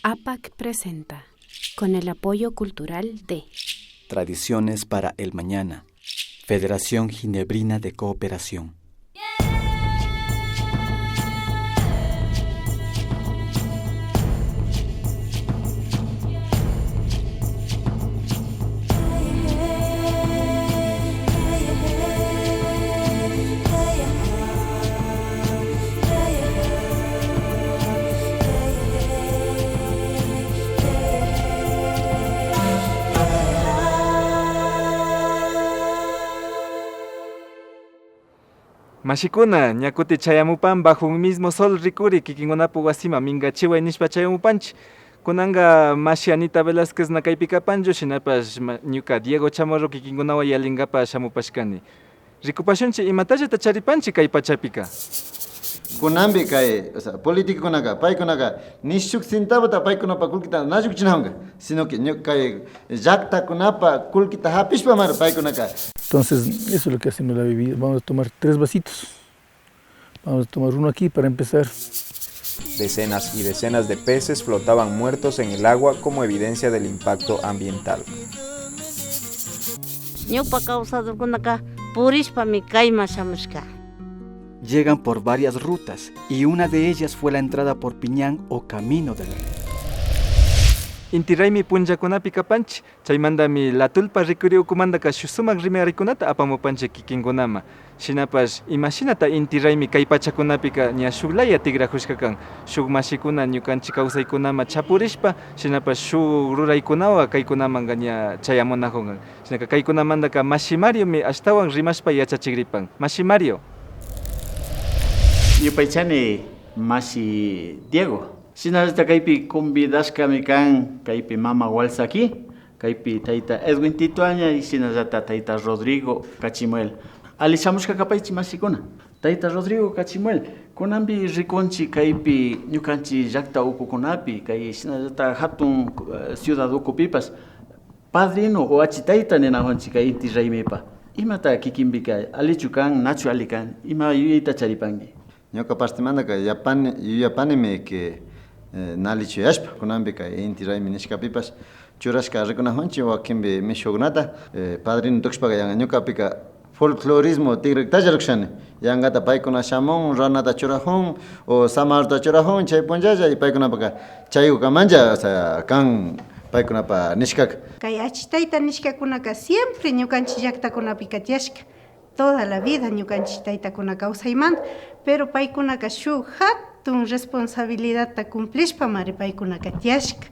APAC presenta, con el apoyo cultural de Tradiciones para el Mañana, Federación Ginebrina de Cooperación. Mashikuna, ñakuti chayamupan bajo un mismo sol rikuri kikinkunapu wasima mingachiway nishpa chayamupanchik. Kunanga mashi Anita Velázquez na kaypi kapanchu, shinapash ñuka Diego Chamorro kikinkunawan yalinkapak shamupashkani. Rikupashunchik imatallata charipanchik kay pachapika. Kunambi kay, políticokunaqa paykunaqa nishuk centavota paykunapa kullkita nallukuchinahunqa, sino que kay llaqtakunapa kullkita hapishpa mar paykunaqa. Entonces, eso es lo que hacemos la bebida. Vamos a tomar 3 vasitos. Vamos a tomar uno aquí para empezar. Decenas y decenas de peces flotaban muertos en el agua como evidencia del impacto ambiental. Llegan por varias rutas y una de ellas fue la entrada por Piñán o Camino del Rey. Intiraymi punllakunapi kapanchik, chaymandami la tulpa rikuriukumandaka sumak rimarikunata apamupanchik kikinkunama. Shinapash imashinata intiraymi kay pachakunapika ña shuklaya tigrajushka kan. Shuk mashikuna ñukanchik kawsaykunama chapurishpa, shinapash shuk ruraykunawan kaykunamanga ña chayamunajungan. Shinaka kaykunamandaka Mashi Mariomi ashtawan rimashpa yachachikripan. Mashi Mario. Yupaychani Mashi Diego. Sinasta kaypi convidashkami kan kaypi mama Walsaki, kaypi tayta Edwin Tituaña y sinasta tayta Rodrigo Cachimuel. Alishamushka kapaychi masikuna. Tayta Rodrigo Cachimuel, kunambi rikunchi kaypi ñukanchi llaqta ukukunapi, kay sinasta hatun ciudad ukupipas padrino o achitayta ninahunchi kay inti raymipa. Imata kikinbi kay alichu kan, nachu ali kan, ima yuyayta charipangi. Ñuka partimandaka yuyapanimi que nalichuyashpa kunambika inti raymi nishkapipas churashka rikunahunchik wakinpi mishukunata padrino tukushpaka yanqa ñukapika folclorismo tigriktalla rikushani yanqata paykuna shamun ranata churajun o samarta churajun chay punllalla y paykunapaka chaykukamanja kan paykunapa nishkaka. Kay achitayta nishkakunaka siempre ñukanchik llaqtakunapika tiyashka. Toda la vida ñukanchik taytakuna kawsaymanta, pero paykunaka shuk hatun responsabilidadta cumplishpa mari paykunaka tiyashka,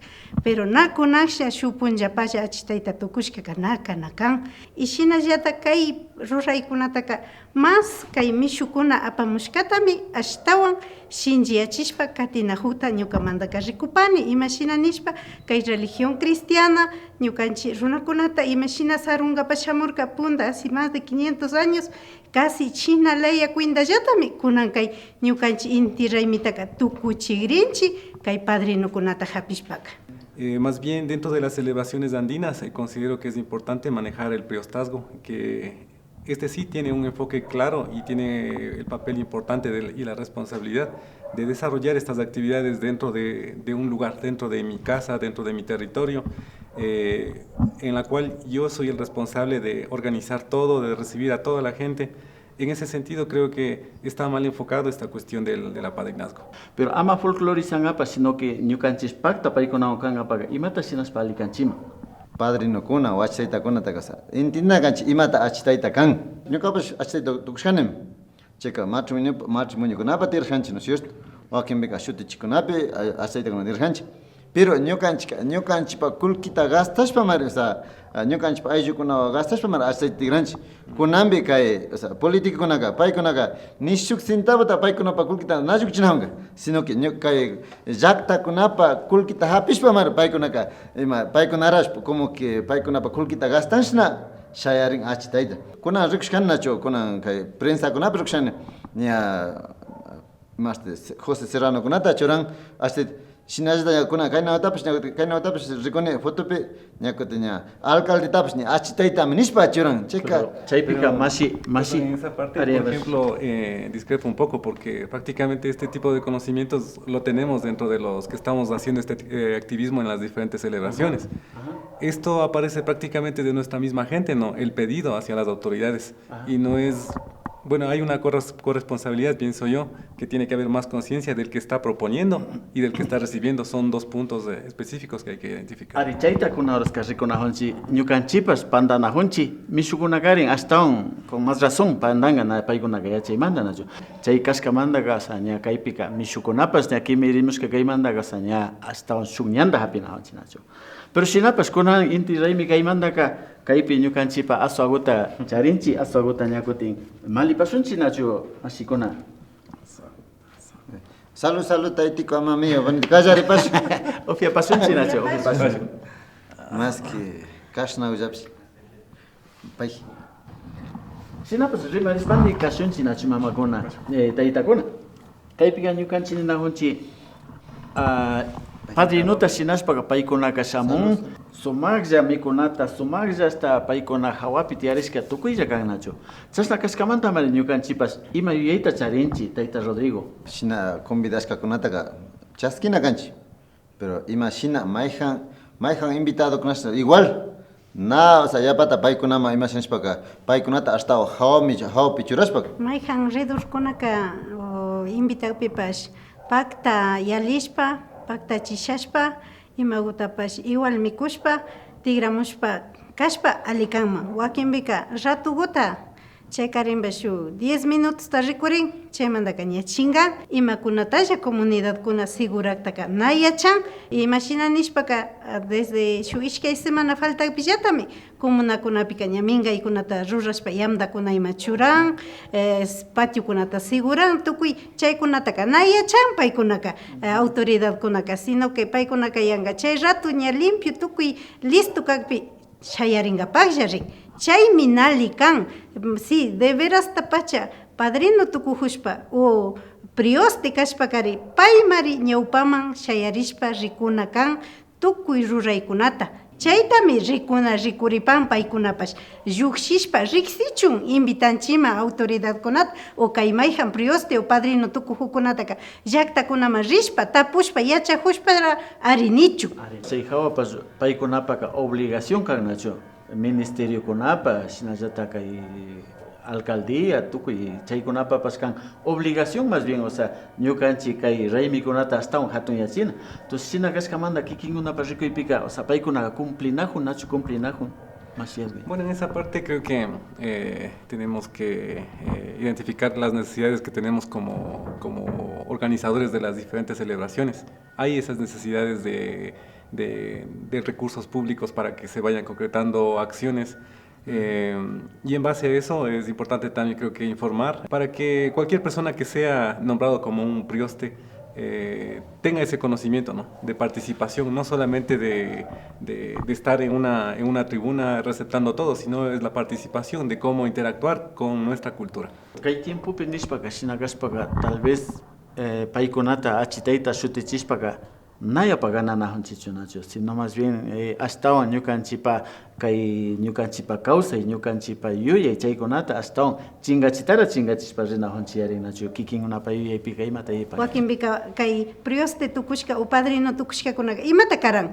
pero nakunaksha shuk punllapalla achitayta tukushkaka nakan. Y shinallata kay ruraykunataka mas kay mishukuna apamushkatami ashtawan shinchiyachishpa katinajuta ñukamantaka rikupani imashina nishpa kay religión cristiana ñukanchik runakunata imashina sarunkapak shamurka punta hace más de 500 años casi china laya kuindallatami kunan kay ñukanchik inti raymitaka tukuchikrinchik kay padrinokunata hapishpaka. Más bien dentro de las celebraciones andinas considero que es importante manejar el preostazgo, que este sí tiene un enfoque claro y tiene el papel importante y la responsabilidad de desarrollar estas actividades dentro de un lugar, dentro de mi casa, dentro de mi territorio, en la cual yo soy el responsable de organizar todo, de recibir a toda la gente. En ese sentido creo que está mal enfocado esta cuestión del apadrinazgo. Pero ama folclorizan apa, sino que ñukanchis pacta paykuna kan apaga imata sinas palikanchima. Padrinokuna o achitaytakuna takasa intinakanchik imata achitayta kan ñukapash achitayta tukushkanimi chayka matrimoniokunapa tirirjanchik, ¿no es cierto? Wakinpika shutichikunapi achitaytakuna tirirjanchik, pero ñukanchikpa kullkita gastashpa mari ñukanchikpa ayllukunawan gastashpa mari achitayta tirirjanchik. Kunambi kay políticokunaqa paykunaqa nishuk centavota paykunapa kullkita nallukuchinahunqa, sino que kay llaqtakunapa kullkita hapishpa mari paykunaqa paykunarash como que paykunapa kullkita gastanshna shayarin achitayta. Kunan rikushkannachu kunan kay prensakunapi rikushani ña José Serrano kunata churan achitayta Sinajda kuna kainawatapish kainawatapish rikone fotopi ñakuteña alcaldetapish ni achitaita minishpa churan checa Chaypica masi En esa parte, por ejemplo, discrepo un poco porque prácticamente este tipo de conocimientos lo tenemos dentro de los que estamos haciendo este activismo en las diferentes celebraciones. Esto aparece prácticamente de nuestra misma gente, ¿no? El pedido hacia las autoridades. Y no es... Bueno, hay una corresponsabilidad, pienso yo, que tiene que haber más conciencia del que está proponiendo y del que está recibiendo. Son dos puntos específicos que hay que identificar. Ari chayta kuna horas casi kuna honchi ñukanchipas pandana honchi mishukuna karin hasta con más razón pandanga na paykuna kaya chay manda nacho chay kaska manda gasa ña kaypika mishukunapas ña kimirimos que kay manda gasa ña hasta shukñanda hapina honchi nacho pero sinapas kuna inti raymi kay manda ka kaypi ñukanchipa aswaguta charinchi aswaguta ñakutin mali pasunchi nacho así kuna salud taitico ama mío callari pas ofia pasunchi nacho ofia pasunchi más que kashna ujaps pai sina pues rima respandi kasunchi nacho mamakuna taitakuna kaypiga ñukanchini na hunchi padrinuta sinashpaga paykunaka shamun sumaqlla mikunata sumaqlla hasta paykuna hawapi tiyarishka tukuylla kannachu chashna kashkamanta mari ñukanchipas ima yuyayta charinchi tayta Rodrigo shina convidashkakunataqa chaskina kanchi pero ima shina mayhan invitado kunashta igual na o sea yapata paykunama ima shinashpaqa paykunata hasta hawpi churashpaqa mayhan redurkunaka invitaqpipash pakta yalishpa pakta chishashpa imagutapash igual mikushpa tigramushpa kashpa alikanman wakinbika ratuguta chaykarinba shu 10 minutos ta rikurin chaymantaka ña chingan imakunatalla comunidadkuna seguraktaka na yachan imashina nishpaka desde shu ishkay semana faltapillatami comunakunapika ña mingaykunata rurashpa yamdakuna ima churan patiokunata seguran tukuy chaykunataka na yachan paykunaka autoridadkunaka sino que paykunaka yanga chay rato ña limpio tukuy listo kakpi shayaringapaklla rin chaymi nali kan sí de veras tapacha padrino tukujushpa o prioste kashpakari paymari ñawpaman shayarishpa rikuna kan tukuy ruraykunata chaytami rikuna rikuripan paykunapash llukshishpa riksichun invitanchima autoridadkunata o kay mayhan prioste o padrino tukujukunataka llaktakunaman rishpa tapushpa yachajushpa arinichu chay hawapas paykunapaka obligación kannachu ministerio kunapa shinallata kay alcaldía tukuy chaykunapa paskan obligación más bien o sea ñukanchik kay raymikunata astawan hatun yachina entonces shina kashkamanta kikinkunapa rikuypika o sea paykunaqa cumplinajun nachu cumplinajun más bien. Bueno, en esa parte creo que tenemos que identificar las necesidades que tenemos como organizadores de las diferentes celebraciones. Hay esas necesidades de recursos públicos para que se vayan concretando acciones y en base a eso es importante también creo que informar para que cualquier persona que sea nombrado como un prioste tenga ese conocimiento, ¿no? De participación, no solamente de estar en una tribuna receptando todo, sino es la participación de cómo interactuar con nuestra cultura. Kay tiempo nishpaka shinakashpaka tal vez paykunata achitayta shutichishpaka nayapa gananahunchichu nachu sino más bien astawan ñukanchipa kay ñukanchipa kawsay ñukanchipa yuyay chaykunata astawan chingachishpa rinahunchi yarinachu kikinkunapa yuyaypika imata yaypa wakinbika kay prioste tukushka o padrino tukushkakunaqa imata karan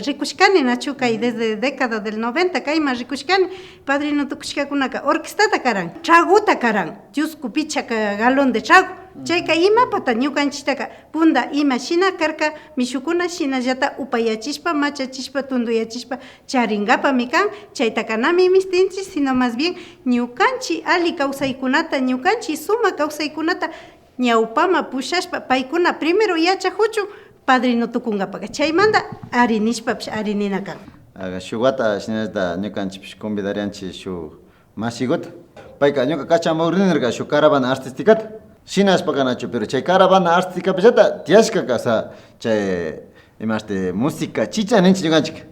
rikushkani nachu kay desde década del 90 kayma rikushkani padrino tukushkakunaqa orquestata karan traguta karan chusku picha galón de trago chayka imapata ñukanchitaka punda ima shina karka mishukuna shinallata upayachishpa machachishpa tunduyachishpa charingapami kan chaytaka nami mistinchik sino más bien ñukanchik ali kawsaykunata ñukanchik suma kawsaykunata ñawpama pushashpa paykuna primero yachajuchun padrino tukunkapaka chaymanta arinishpapish arinina kan shuk wata shinallata ñukanchikpish convidarianchik shuk masiguta payka ñuka kachamaurinirka shuk caravana artísticata shinashpaka nachu pero chay caravana artísticapillata tiyashkaka chay imashte música chicha ninchik ñukanchik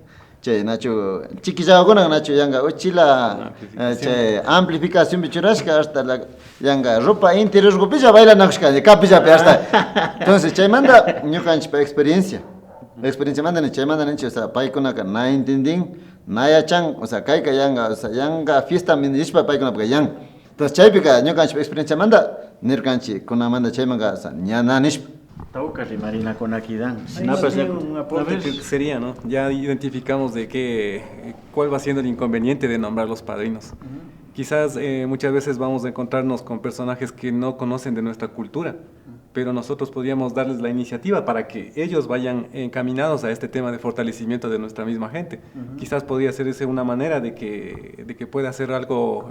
che nacho chiquillaguna nacho yanga uchila che amplificación bichurashka hasta la yanga ropa interior gopilla baila nakshka de capilla hasta entonces chay manda ñukanchik pa experiencia manda ni chay manda o sea paikuna ka na entendin na yachan o sea kayka yanga o sea yanga fiesta minishpa paikuna pa yang entonces chaypika ñukanchik experiencia manda nirkanchik kuna manda chay manga o sea ñananishpa. Marina con Aquidán. Un aporte que sería, ¿no? Ya identificamos cuál va siendo el inconveniente de nombrar los padrinos. Quizás muchas veces vamos a encontrarnos con personajes que no conocen de nuestra cultura, pero nosotros podríamos darles la iniciativa para que ellos vayan encaminados a este tema de fortalecimiento de nuestra misma gente. Quizás podría ser esa una manera de que pueda hacer algo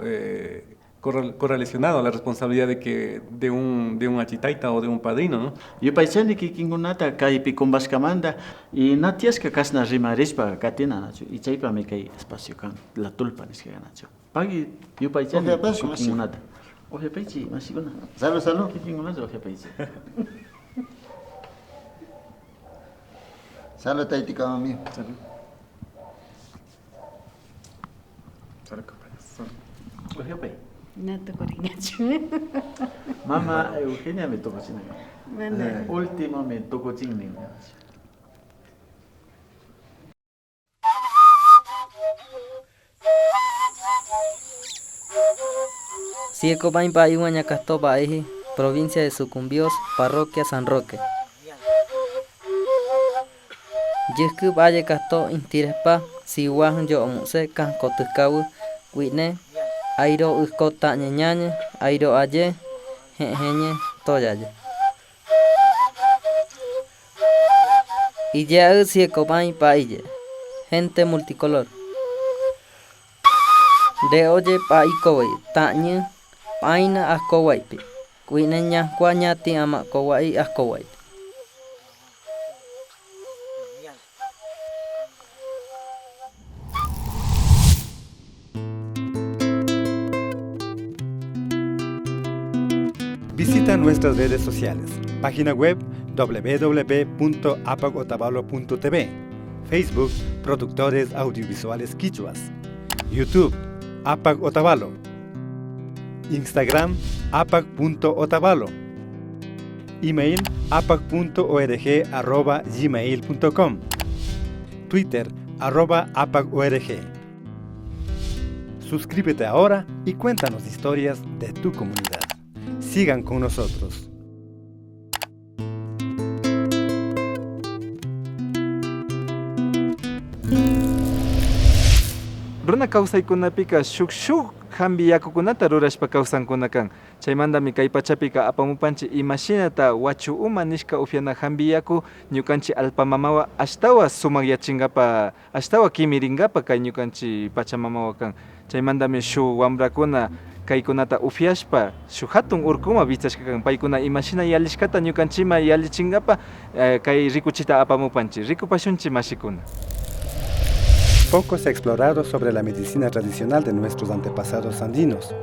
correlacionado a la responsabilidad de un achitaita o de un padrino, ¿no? Yo paisani que kingunata kaipi kumbashkamanda y natiaska kasna rimarispa katina nacho y chaypa me kai espacio kan la tulpa niska nacho. Pagi yo paisani kingunata. Oje paichi masiguna. Salud. Kingunata oje paichi. Salud taitika mami. Salud compañeros. Oje pai. No te coriñacho. Mama Eugenia me tocó cine. Último me tocó cine. Siecopaimpa Ihuañacastopa Eji, provincia de Sucumbios, parroquia San Roque. Yescup Aye Casto Intirespa, Sihuajan Yo Omuse, Cascotuscabu, Huitne, Airo Uscota Ñeñañe, Airo Aye, Jeñe, Toyaye. Ille Siecopaimpa Ille, gente multicolor. De oye pa ikowe, tañe, paina ascowaipi, cuineña cuañati ama kowai ascowaipi. Visita nuestras redes sociales, página web www.apagotavalo.tv, Facebook Productores Audiovisuales Quichuas, YouTube Apag Otavalo, Instagram apag.otavalo, email apag.org@gmail.com, Twitter @apagorg. Suscríbete ahora y cuéntanos historias de tu comunidad. Sigan con nosotros. Runa kawsaykunapika shuk hambi yakukunata rurashpa kawsankunakan. Chaymandami kay pachapika apamupanchik imashinata wachu uma nishka ufyana hambi yaku ñukanchik alpamamawa ashtawa sumak yachingapa ashtawa kimiringapa kay ñukanchik pachamamawa kan. Chaymandami shuk wambrakuna kaykunata ufyashpa shuk hatun urkuma vichashka kan. Paykuna imashina yalishkata ñukanchima yalichingapa kay rikuchita apamupanchik. Rikupashunchik mashikuna. Poco se ha explorado sobre la medicina tradicional de nuestros antepasados andinos,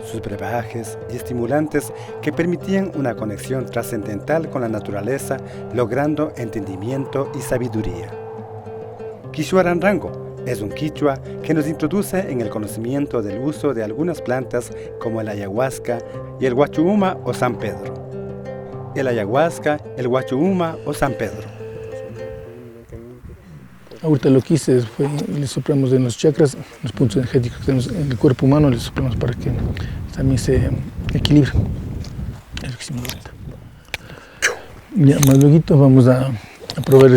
sus brebajes y estimulantes que permitían una conexión trascendental con la naturaleza, logrando entendimiento y sabiduría. Quichuaranrango es un quichua que nos introduce en el conocimiento del uso de algunas plantas como el ayahuasca y el huachuuma o San Pedro. El ayahuasca, el huachuuma o San Pedro. Ahorita lo que hice fue, le soplamos en los chakras, los puntos energéticos que tenemos en el cuerpo humano, le soplamos para que también se equilibre. Es lo que hicimos ahorita. Ya, más luego vamos a probar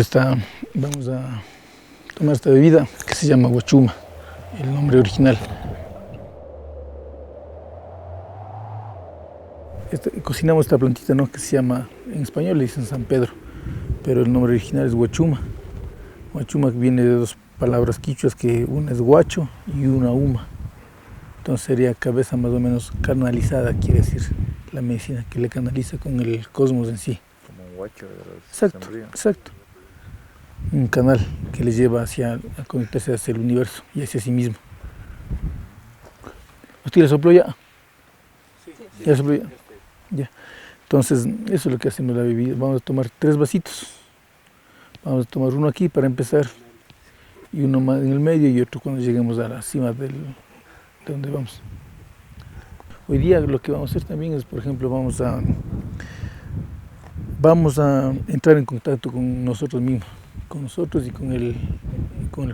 vamos a tomar esta bebida que se llama huachuma, el nombre original. Cocinamos esta plantita, ¿no?, que se llama, en español le dicen San Pedro, pero el nombre original es huachuma. Huachuma viene de dos palabras quichuas, que una es huacho y una uma. Entonces sería cabeza más o menos canalizada, quiere decir la medicina que le canaliza con el cosmos en sí. Como un huacho de los Exacto, exacto. Un canal que le lleva a conectarse hacia el universo y hacia sí mismo. ¿Usted le sopló ya? Sí. ¿Ya sopló ya? Ya. Entonces, eso es lo que hacemos la bebida. Vamos a tomar 3 vasitos. Vamos a tomar uno aquí para empezar y uno más en el medio y otro cuando lleguemos a la cima de donde vamos. Hoy día lo que vamos a hacer también es, por ejemplo, vamos a entrar en contacto con nosotros mismos, con nosotros y con el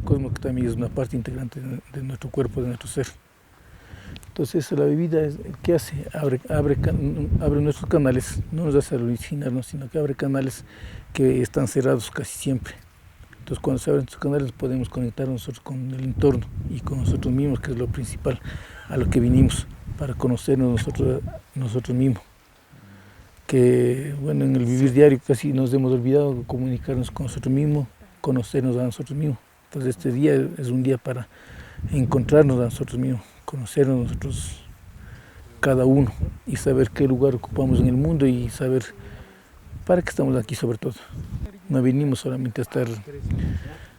cosmos, que también es una parte integrante de nuestro cuerpo, de nuestro ser. Entonces la bebida, ¿qué hace? Abre nuestros canales, no nos hace alucinarnos, sino que abre canales que están cerrados casi siempre. Entonces cuando se abren estos canales podemos conectar nosotros con el entorno y con nosotros mismos, que es lo principal, a lo que vinimos, para conocernos nosotros mismos. Que bueno, en el vivir diario casi nos hemos olvidado de comunicarnos con nosotros mismos, conocernos a nosotros mismos. Entonces este día es un día para encontrarnos a nosotros mismos, conocernos nosotros cada uno y saber qué lugar ocupamos en el mundo y saber para qué estamos aquí sobre todo. No venimos solamente a estar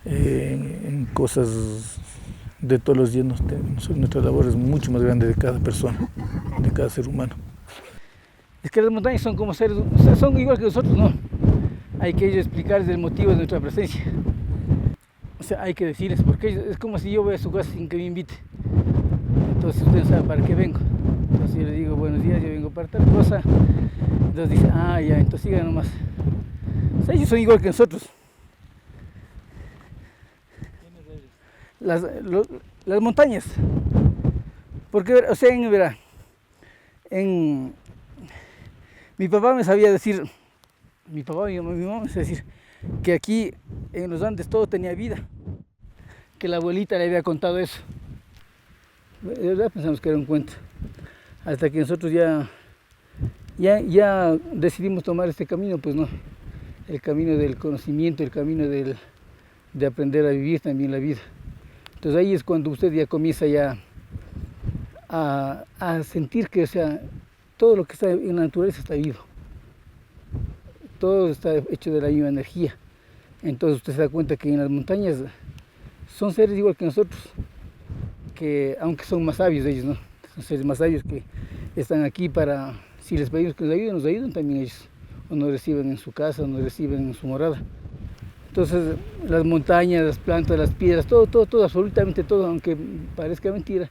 en cosas de todos los días, nuestra labor es mucho más grande de cada persona, de cada ser humano. Es que las montañas son como seres, o sea, son igual que nosotros, ¿no? Hay que explicarles el motivo de nuestra presencia. O sea, hay que decirles, porque es como si yo voy a su casa sin que me invite. Entonces ustedes saben para qué vengo. Entonces yo les digo, buenos días, yo vengo para tal cosa. Entonces dicen, ah, ya, entonces sigan nomás. O sea, ellos son igual que nosotros. Las montañas. Porque, o sea, mi papá me sabía decir, mi papá y mi mamá me sabía decir que aquí en los Andes todo tenía vida, que la abuelita le había contado eso. De verdad pensamos que era un cuento, hasta que nosotros ya decidimos tomar este camino, pues no, el camino del conocimiento, el camino de aprender a vivir también la vida. Entonces ahí es cuando usted ya comienza ya a sentir que, o sea, todo lo que está en la naturaleza está vivo. Todo está hecho de la misma energía. Entonces usted se da cuenta que en las montañas son seres igual que nosotros, que aunque son más sabios ellos, ¿no? Son seres más sabios que están aquí para, si les pedimos que nos ayuden también ellos. O nos reciben en su casa, o nos reciben en su morada. Entonces las montañas, las plantas, las piedras, todo, absolutamente todo, aunque parezca mentira,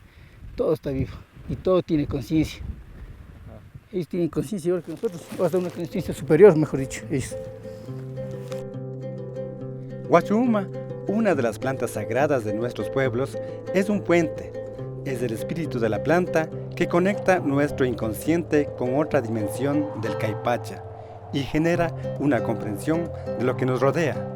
todo está vivo y todo tiene conciencia. Ellos tienen conciencia igual que nosotros, o hasta una conciencia superior, mejor dicho, ellos. Huachuma, una de las plantas sagradas de nuestros pueblos, es un puente. Es el espíritu de la planta que conecta nuestro inconsciente con otra dimensión del Caipacha y genera una comprensión de lo que nos rodea.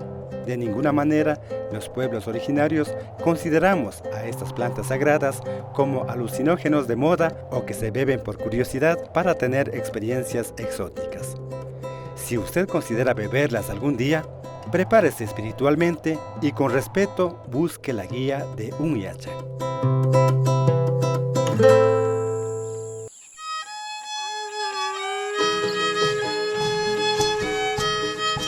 De ninguna manera, los pueblos originarios consideramos a estas plantas sagradas como alucinógenos de moda o que se beben por curiosidad para tener experiencias exóticas. Si usted considera beberlas algún día, prepárese espiritualmente y con respeto busque la guía de un yacha.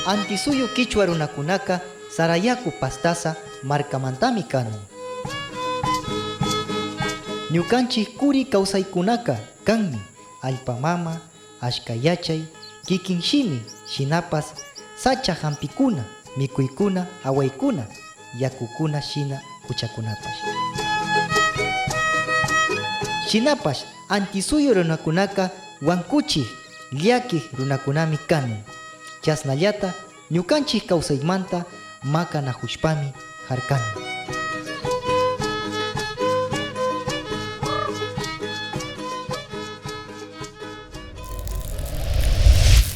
Antisuyo Quichua runakunaka Sarayaku pastasa markamantami kanu. Ñukanchik kuri kawsaykunaka kanmi allpamama, ashkayachay, kikinshimi, shinapas, sacha hampikuna, mikuykuna, awaykuna, yakukuna shina kuchakunapash. Shinapash antisuyo runakunaka wankuchik, llakik runakunami kanu. Chasnallata ñukanchik kawsaymanta maka nahushpami harkani.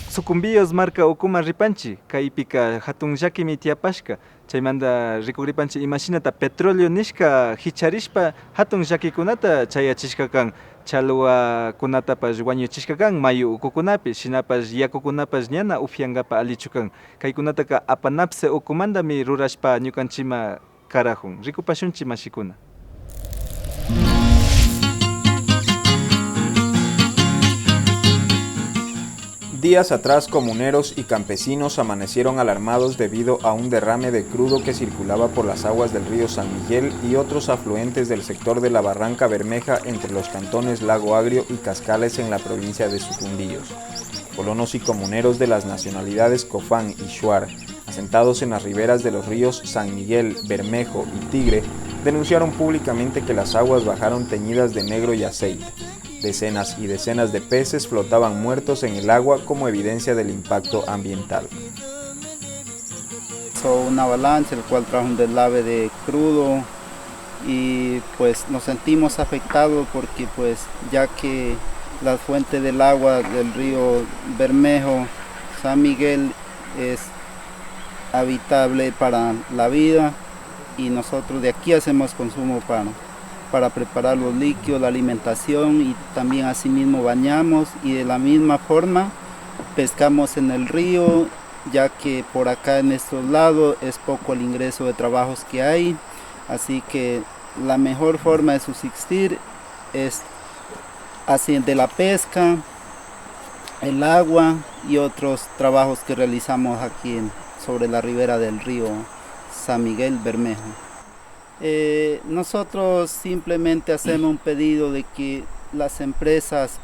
Sucumbíos marca ukuma ripanchi, kaypika hatun llakimi tiapashka, chaymanta rikuripanchi imashinata petróleo nishka hicharishpa hatun llakikunata chayachishka kan, chalwakunatapash wañuchishka kan mayu ukukunapi, shinapash yakukunapash ñana upyankapa alichu kan. Kaykunataka apanapse ukumantami rurashpa ñukanchima karahun. Rikupashunchi mashikuna. Días atrás, comuneros y campesinos amanecieron alarmados debido a un derrame de crudo que circulaba por las aguas del río San Miguel y otros afluentes del sector de la Barranca Bermeja entre los cantones Lago Agrio y Cascales en la provincia de Sucumbíos. Colonos y comuneros de las nacionalidades Cofán y Shuar, asentados en las riberas de los ríos San Miguel, Bermejo y Tigre, denunciaron públicamente que las aguas bajaron teñidas de negro y aceite. Decenas y decenas de peces flotaban muertos en el agua como evidencia del impacto ambiental. Una avalancha, el cual trajo un deslave de crudo y pues nos sentimos afectados porque pues ya que la fuente del agua del río Bermejo, San Miguel es habitable para la vida y nosotros de aquí hacemos consumo para preparar los líquidos, la alimentación y también asimismo bañamos y de la misma forma pescamos en el río, ya que por acá en estos lados es poco el ingreso de trabajos que hay, así que la mejor forma de subsistir es de la pesca, el agua y otros trabajos que realizamos aquí sobre la ribera del río San Miguel Bermejo. Nosotros simplemente hacemos un pedido de que las empresas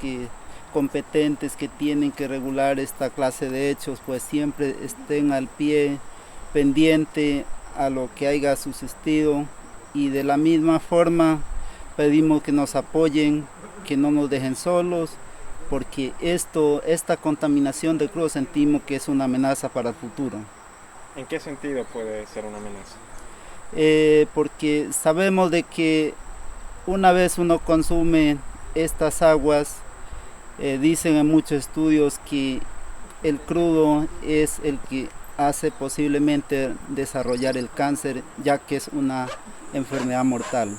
competentes que tienen que regular esta clase de hechos pues siempre estén al pie pendiente a lo que haya subsistido y de la misma forma pedimos que nos apoyen, que no nos dejen solos porque esta contaminación de crudo sentimos que es una amenaza para el futuro. ¿En qué sentido puede ser una amenaza? Porque sabemos de que una vez uno consume estas aguas, dicen en muchos estudios que el crudo es el que hace posiblemente desarrollar el cáncer, ya que es una enfermedad mortal.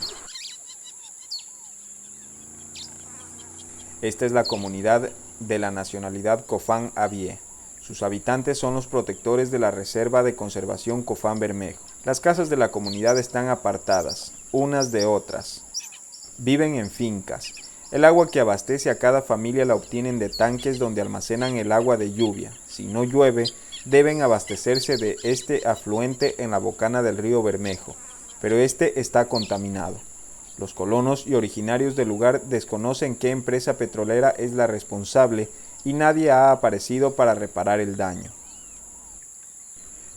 Esta es la comunidad de la nacionalidad Cofán Abie. Sus habitantes son los protectores de la Reserva de Conservación Cofán Bermejo. Las casas de la comunidad están apartadas, unas de otras. Viven en fincas. El agua que abastece a cada familia la obtienen de tanques donde almacenan el agua de lluvia. Si no llueve, deben abastecerse de este afluente en la bocana del río Bermejo, pero este está contaminado. Los colonos y originarios del lugar desconocen qué empresa petrolera es la responsable y nadie ha aparecido para reparar el daño.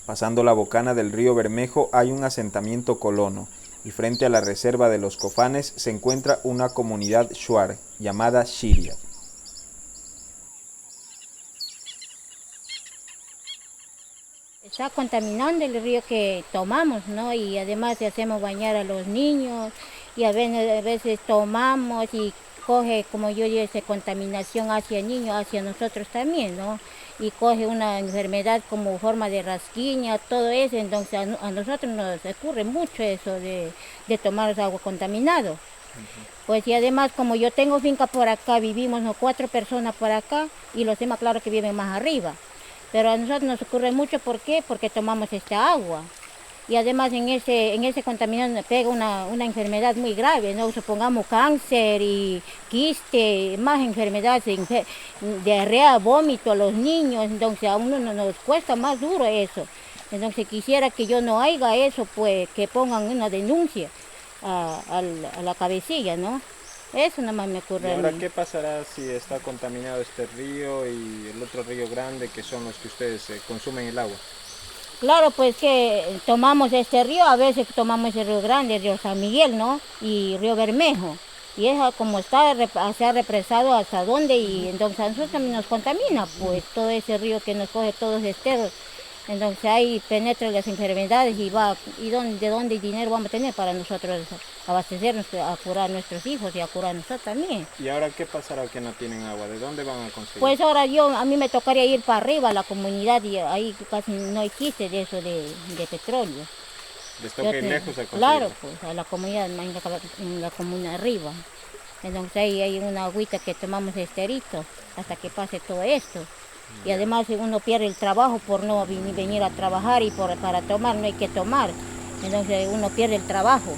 Pasando la bocana del río Bermejo hay un asentamiento colono y frente a la reserva de los Cofanes se encuentra una comunidad shuar llamada Shiria. Está contaminando el río que tomamos, ¿no? Y además hacemos bañar a los niños y a veces tomamos y coge, como yo digo, esa contaminación hacia el niño, hacia nosotros también, ¿no? Y coge una enfermedad como forma de rasquiña, todo eso, entonces a nosotros nos ocurre mucho eso de tomar agua contaminado. Pues y además como yo tengo finca por acá, vivimos 4 personas por acá y los demás claro que viven más arriba. Pero a nosotros nos ocurre mucho, ¿por qué? Porque tomamos esta agua. Y además en ese contaminación pega una enfermedad muy grave, ¿no? Supongamos cáncer y quiste, más enfermedades, diarrea, vómito a los niños, entonces a uno nos cuesta más duro eso. Entonces quisiera que yo no haga eso, pues que pongan una denuncia a la cabecilla, ¿no? Eso nada más me ocurre. ¿Y ahora qué pasará si está contaminado este río y el otro río grande, que son los que ustedes consumen el agua? Claro, pues que tomamos este río, a veces tomamos el río grande, el río San Miguel, ¿no? Y río Bermejo. Y eso como se ha represado hasta dónde y entonces a nosotros también nos contamina, pues todo ese río que nos coge todos esteros. Entonces ahí penetran las enfermedades y de dónde dinero vamos a tener para nosotros abastecernos, a curar a nuestros hijos y a curar a nosotros también. ¿Y ahora qué pasará que no tienen agua? ¿De dónde van a conseguir? Pues ahora a mí me tocaría ir para arriba a la comunidad y ahí casi no existe de eso de petróleo. ¿Les toca ir lejos a conseguirlo? Claro, pues a la comunidad, en la comuna arriba. Entonces ahí hay una agüita que tomamos esterito hasta que pase todo esto. Y además uno pierde el trabajo por no venir a trabajar y para tomar no hay que tomar. Entonces uno pierde el trabajo.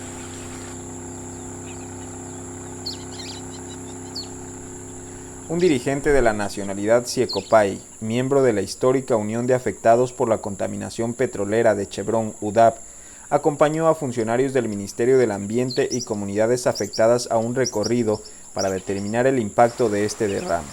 Un dirigente de la nacionalidad Siecopay, miembro de la histórica Unión de Afectados por la Contaminación Petrolera de Chevron, UDAP, acompañó a funcionarios del Ministerio del Ambiente y comunidades afectadas a un recorrido para determinar el impacto de este derrame.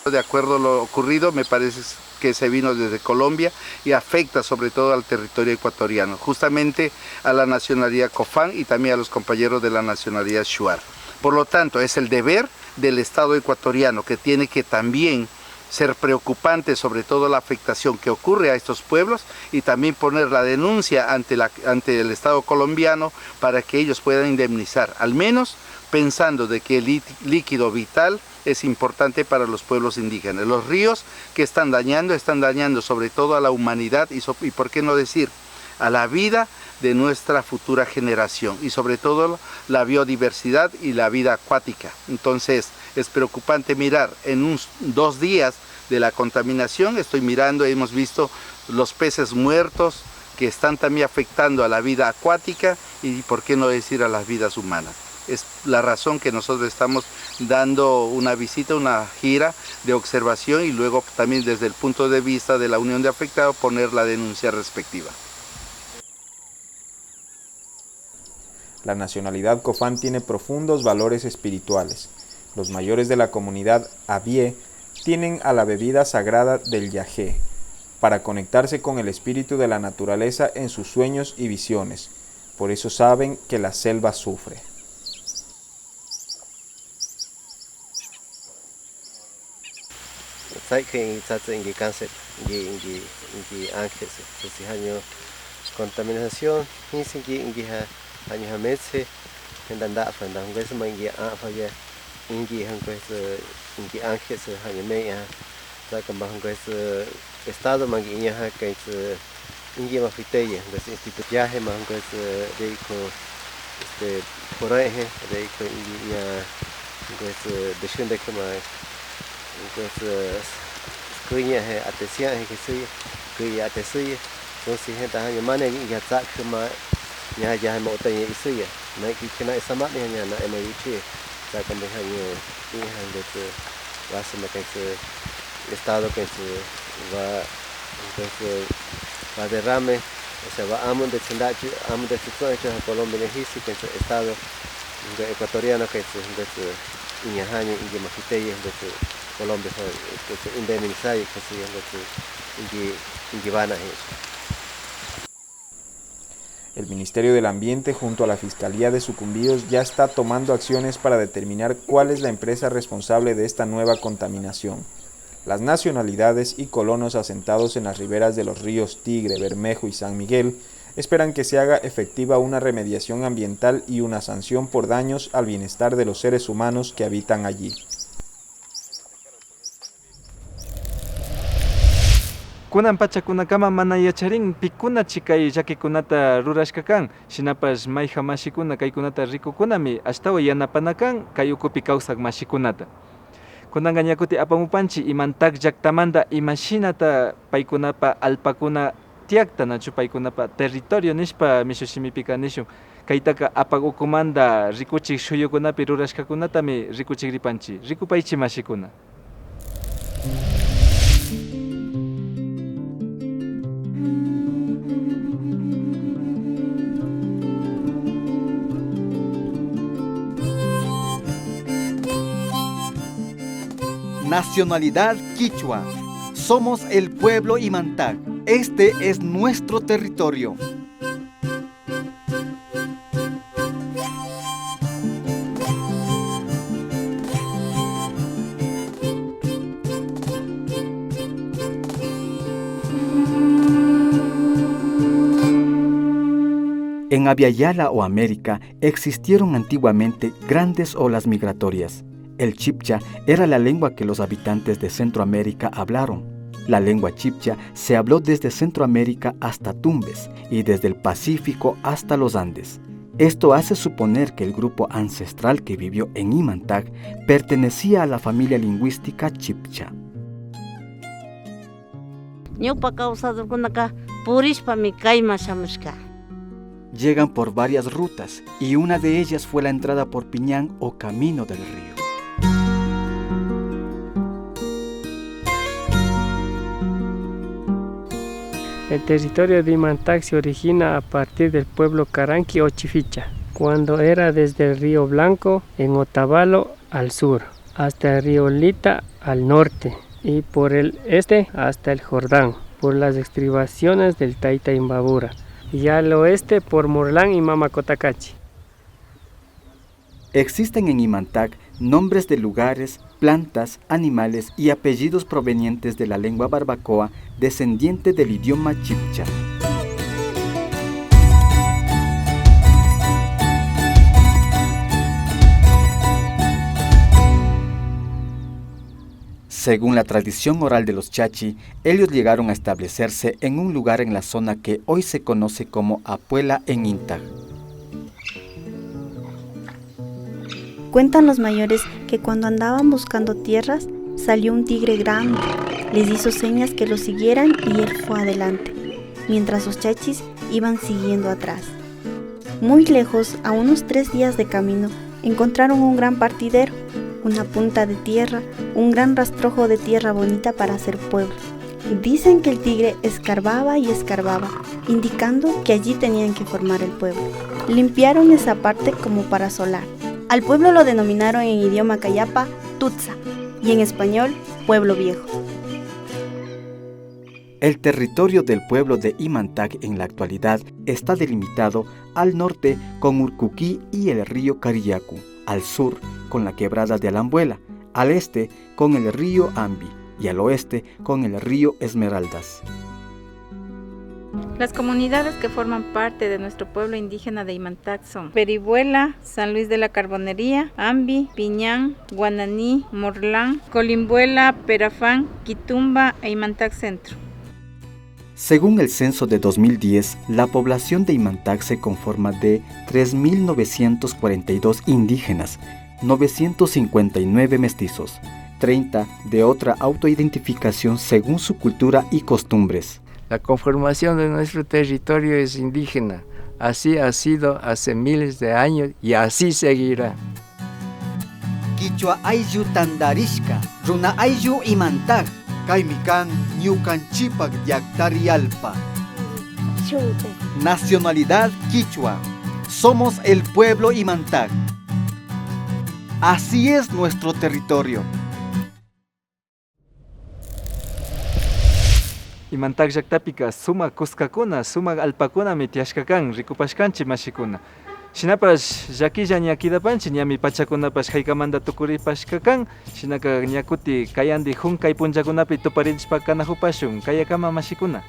De acuerdo a lo ocurrido, me parece que se vino desde Colombia y afecta sobre todo al territorio ecuatoriano, justamente a la nacionalidad Cofán y también a los compañeros de la nacionalidad Shuar. Por lo tanto, es el deber del Estado ecuatoriano que tiene que también ser preocupante sobre todo la afectación que ocurre a estos pueblos y también poner la denuncia ante el Estado colombiano para que ellos puedan indemnizar, al menos pensando de que el líquido vital es importante para los pueblos indígenas. Los ríos que están dañando sobre todo a la humanidad y por qué no decir, a la vida de nuestra futura generación y sobre todo la biodiversidad y la vida acuática. Entonces es preocupante mirar en 2 días de la contaminación, hemos visto los peces muertos que están también afectando a la vida acuática y por qué no decir a las vidas humanas. Es la razón que nosotros estamos dando una visita, una gira de observación y luego también desde el punto de vista de la Unión de Afectados poner la denuncia respectiva. La nacionalidad Cofán tiene profundos valores espirituales. Los mayores de la comunidad Abie tienen a la bebida sagrada del yagé para conectarse con el espíritu de la naturaleza en sus sueños y visiones. Por eso saben que la selva sufre. Contaminación, años a meses, en danda fanda, un beso mangi a falla, ingi hangues ingi ángeles, año media, sacan bajo un estado mangi iña que ingi mafiteye, un instituto viaje más un de por ahí, de ingi ya un de shunde que más un escuña atención que ya te sigue, entonces gente año mana ya saca más ya mau tanya isu ya naik kena sama ni hanya nak MUC saya kami hanya ini hanya tu rasa macam estado que va derrame o sea va amun de chendachu amun de situación en Colombia en hisi que estado ecuatoriano que ini hanya ingi mafiteye de Colombia que indemnizar que se ingi bana eso. El Ministerio del Ambiente junto a la Fiscalía de Sucumbíos ya está tomando acciones para determinar cuál es la empresa responsable de esta nueva contaminación. Las nacionalidades y colonos asentados en las riberas de los ríos Tigre, Bermejo y San Miguel esperan que se haga efectiva una remediación ambiental y una sanción por daños al bienestar de los seres humanos que habitan allí. Kunan pachakunakama mana yacharin pikuna chikay llakikunata rurashka kan shinapash mayja mashikuna kaykunata rikukunami ashtawan yanapana kan kay ukupi kawsaq mashikunata. Kunanqa ñakuti apamupanchik imantak llaqtamanta imashinata paykunapa alpakuna tiaqta nachu paykunapa territorio nishpa mishushimipika nishun. Kaytaqa apak ukumanta rikuchik shuyukunapi rurashkakunatami rikuchik ripanchik. Rikupaychik mashikuna. Nacionalidad Quichua. Somos el pueblo Imantag. Este es nuestro territorio. En Abya o América existieron antiguamente grandes olas migratorias. El chibcha era la lengua que los habitantes de Centroamérica hablaron. La lengua chibcha se habló desde Centroamérica hasta Tumbes y desde el Pacífico hasta los Andes. Esto hace suponer que el grupo ancestral que vivió en Imantag pertenecía a la familia lingüística chibcha. Llegan por varias rutas y una de ellas fue la entrada por Piñán o Camino del Río. El territorio de Imantag se origina a partir del pueblo Caranqui o Chificha, cuando era desde el Río Blanco en Otavalo al sur, hasta el río Lita al norte y por el este hasta el Jordán, por las estribaciones del Taita Imbabura, y al oeste por Morlán y Mamacotacachi. Existen en Imantac nombres de lugares, plantas, animales y apellidos provenientes de la lengua barbacoa descendiente del idioma chibcha. Según la tradición oral de los chachi, ellos llegaron a establecerse en un lugar en la zona que hoy se conoce como Apuela en Intag. Cuentan los mayores que cuando andaban buscando tierras, salió un tigre grande, les hizo señas que lo siguieran y él fue adelante, mientras los chachis iban siguiendo atrás. Muy lejos, a unos 3 días de camino, encontraron un gran partidero, una punta de tierra, un gran rastrojo de tierra bonita para hacer pueblo. Dicen que el tigre escarbaba y escarbaba, indicando que allí tenían que formar el pueblo. Limpiaron esa parte como para solar. Al pueblo lo denominaron en idioma cayapa Tutsa y en español Pueblo Viejo. El territorio del pueblo de Imantac en la actualidad está delimitado al norte con Urcuquí y el río Cariyacu, al sur con la quebrada de Alambuela, al este con el río Ambi y al oeste con el río Esmeraldas. Las comunidades que forman parte de nuestro pueblo indígena de Imantac son Peribuela, San Luis de la Carbonería, Ambi, Piñán, Guananí, Morlán, Colimbuela, Perafán, Quitumba e Imantac Centro. Según el censo de 2010, la población de Imantac se conforma de 3.942 indígenas, 959 mestizos, 30 de otra autoidentificación según su cultura y costumbres. La conformación de nuestro territorio es indígena, así ha sido hace miles de años y así seguirá. Quichua ayllu tandarishka, runa ayllu Imantac, Kaimikan ñukanchipak llaqtarialpa. Nacionalidad quichua, somos el pueblo Imantac. Así es nuestro territorio. Imantac llaqtapiqa sumaq kuskakuna, sumaq alpakunami tiyashkakan, rikupashkanchik mashikuna. Shinapash llakilla ñakidapanchik ñami pachakunapash haykamanta tukuripashkakan, shinaka ñakuti kayandi hunkay punllakunapi tuparinchikpa kanahupashun, kayakama mashikuna.